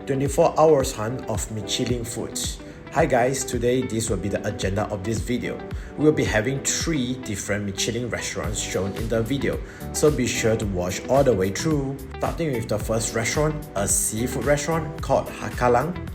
24 hours hunt of Michelin foods. Hi guys, today this will be the agenda of this video. We will be having 3 different Michelin restaurants shown in the video, so be sure to watch all the way through. Starting with the first restaurant, a seafood restaurant called Kah Lang.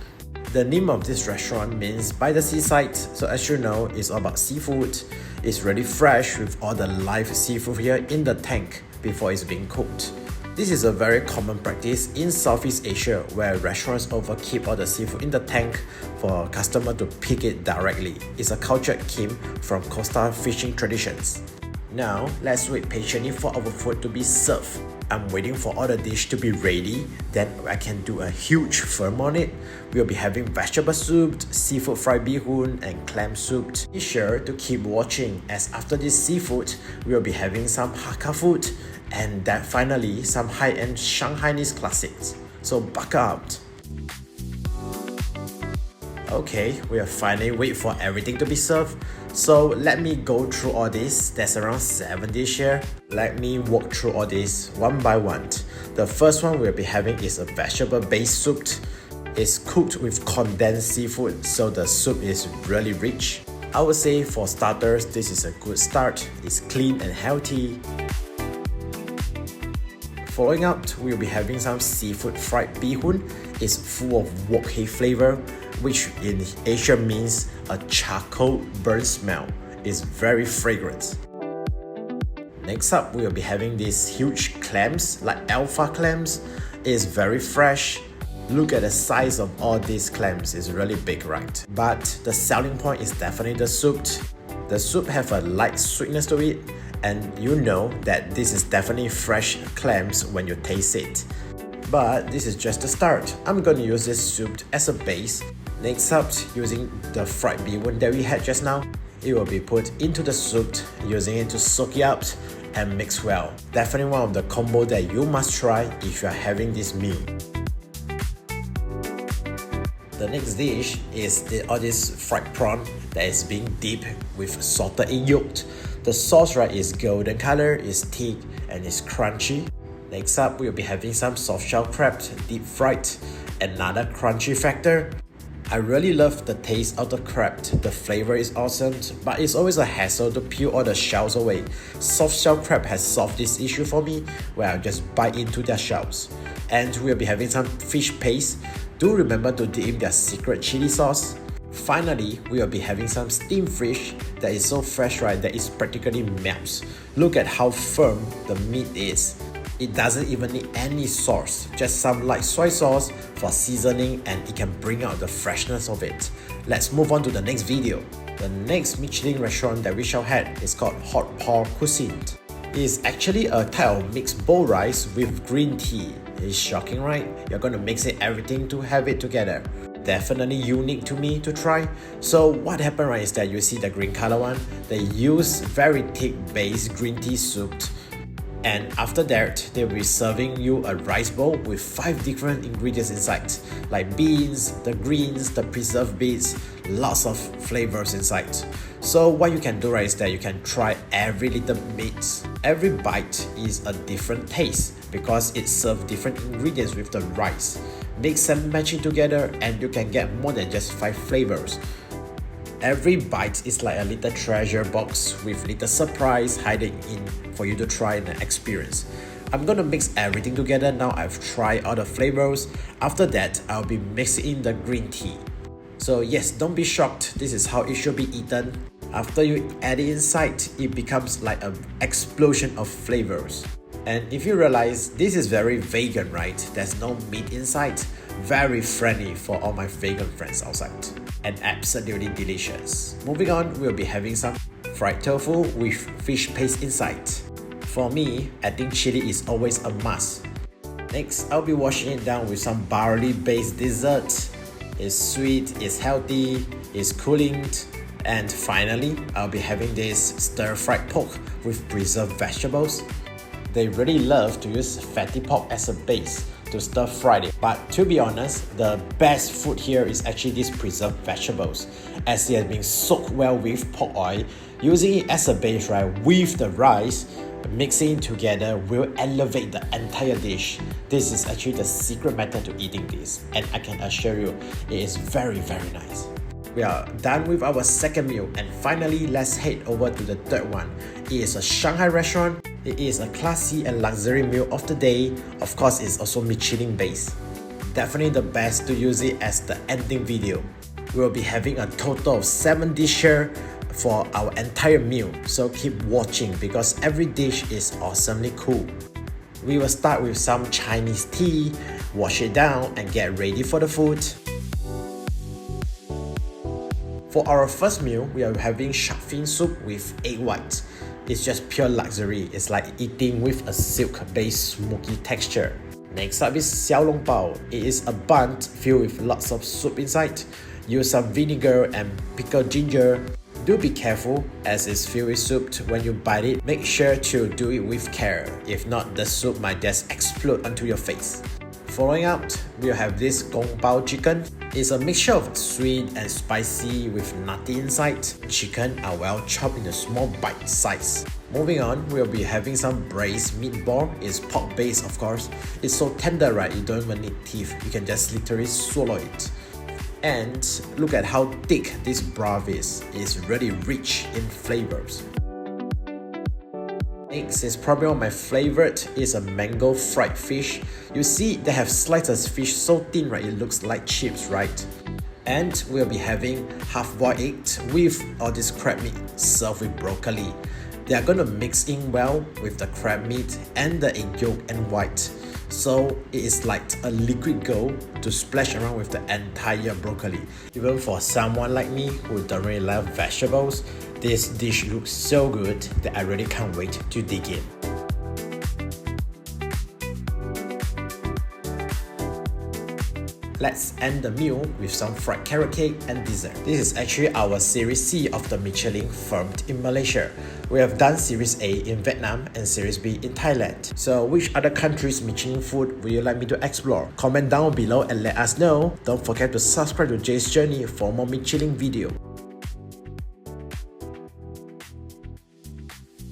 The name of this restaurant means by the seaside, so as you know, it's all about seafood. It's really fresh with all the live seafood here in the tank before it's being cooked. This is a very common practice in Southeast Asia where restaurants overkeep all the seafood in the tank for a customer to pick it directly. It's a culture that came from coastal fishing traditions. Now, let's wait patiently for our food to be served. I'm waiting for all the dish to be ready, then I can do a huge firm on it. We'll be having vegetable soup, seafood fried bee hoon, and clam soup. Be sure to keep watching as after this seafood, we'll be having some Hakka food, and then finally some high-end Shanghainese classics. So buckle up. Okay, we'll finally wait for everything to be served. So let me go through all this. There's around 7 dishes here. Let me walk through all this one by one. The first one we'll be having is a vegetable-based soup. It's cooked with condensed seafood, so the soup is really rich. I would say for starters, this is a good start. It's clean and healthy. Following up, we'll be having some seafood fried bee hoon. It's full of wok hei flavor, which in Asia means a charcoal burnt smell. It's very fragrant. Next up, we'll be having these huge clams, like alpha clams. It's very fresh. Look at the size of all these clams, it's really big, right? But the selling point is definitely the soup. The soup have a light sweetness to it, and you know that this is definitely fresh clams when you taste it. But this is just the start. I'm going to use this soup as a base. Next up, using the fried bee hoon that we had just now, it will be put into the soup, using it to soak it up and mix well. Definitely one of the combo that you must try if you are having this meal. The next dish is all this fried prawn that is being dipped with salted egg yolk. The sauce right is golden color, is thick and is crunchy. Next up, we'll be having some soft shell crab deep fried. Another crunchy factor. I really love the taste of the crab. The flavor is awesome, but it's always a hassle to peel all the shells away. Soft shell crab has solved this issue for me, where I'll just bite into their shells. And we'll be having some fish paste. Do remember to dip in their secret chili sauce. Finally, we will be having some steamed fish that is so fresh, right, that it practically melts. Look at how firm the meat is. It doesn't even need any sauce, just some light soy sauce for seasoning, and it can bring out the freshness of it. Let's move on to the next video. The next Michelin restaurant that we shall have is called Hor Por Cuisine. It is actually a type of mixed bowl rice with green tea. It's shocking, right? You're gonna mix it everything to have it together. Definitely unique to me to try. So what happened, right, is that you see the green color one, they use very thick base green tea soup. And after that, they'll be serving you a rice bowl with 5 different ingredients inside, like beans, the greens, the preserved beets, lots of flavors inside. So what you can do, right, is that you can try every little bit. Every bite is a different taste because it serves different ingredients with the rice. Mix and match it together and you can get more than just 5 flavors. Every bite is like a little treasure box with little surprise hiding in for you to try and experience. I'm gonna mix everything together. Now I've tried all the flavors. After that, I'll be mixing in the green tea. So yes, don't be shocked. This is how it should be eaten. After you add it inside, it becomes like an explosion of flavors. And if you realize this is very vegan, right? There's no meat inside. Very friendly for all my vegan friends outside. And absolutely delicious. Moving on, we'll be having some fried tofu with fish paste inside. For me, adding chili is always a must. Next, I'll be washing it down with some barley-based dessert. It's sweet, it's healthy, it's cooling. And finally, I'll be having this stir-fried pork with preserved vegetables. They really love to use fatty pork as a base to stir fry it. But to be honest, the best food here is actually these preserved vegetables, as they have been soaked well with pork oil. Using it as a base, right, with the rice, Mixing together will elevate the entire dish. This is actually the secret method to eating this, and I can assure you, it is very nice. We are done with our second meal, and finally let's head over to the third one. It is a Shanghai restaurant. It is a classy and luxury meal of the day. Of course, it's also Michelin based. Definitely the best to use it as the ending video. We will be having a total of 7 dishes for our entire meal, so keep watching because every dish is awesomely cool. We will start with some Chinese tea, wash it down and get ready for the food. For our first meal, we are having shark fin soup with egg white. It's just pure luxury. It's like eating with a silk-based smoky texture. Next up is xiao long bao. It is a bun filled with lots of soup inside. Use some vinegar and pickled ginger. Do be careful as it's filled with soup. When you bite it, make sure to do it with care. If not, the soup might just explode onto your face. Following up, we'll have this gong bao chicken. It's a mixture of sweet and spicy with nutty inside. Chicken are well chopped in a small bite size. Moving on, we'll be having some braised meatball. It's pork based, of course. It's so tender, right? You don't even need teeth. You can just literally swallow it. And look at how thick this broth is. It's really rich in flavors. Next is probably one of my favorite. Is a mango fried fish. You see they have slices fish so thin, right? It looks like chips, right? And we'll be having half-boiled eggs with all this crab meat served with broccoli. They are gonna mix in well with the crab meat and the egg yolk and white. So it is like a liquid gold to splash around with the entire broccoli. Even for someone like me who don't really love vegetables, this dish looks so good that I really can't wait to dig in. Let's end the meal with some fried carrot cake and dessert. This is actually our Series C of the Michelin firmed in Malaysia. We have done Series A in Vietnam and Series B in Thailand. So which other countries' Michelin food would you like me to explore? Comment down below and let us know. Don't forget to subscribe to Jay's Journey for more Michelin video.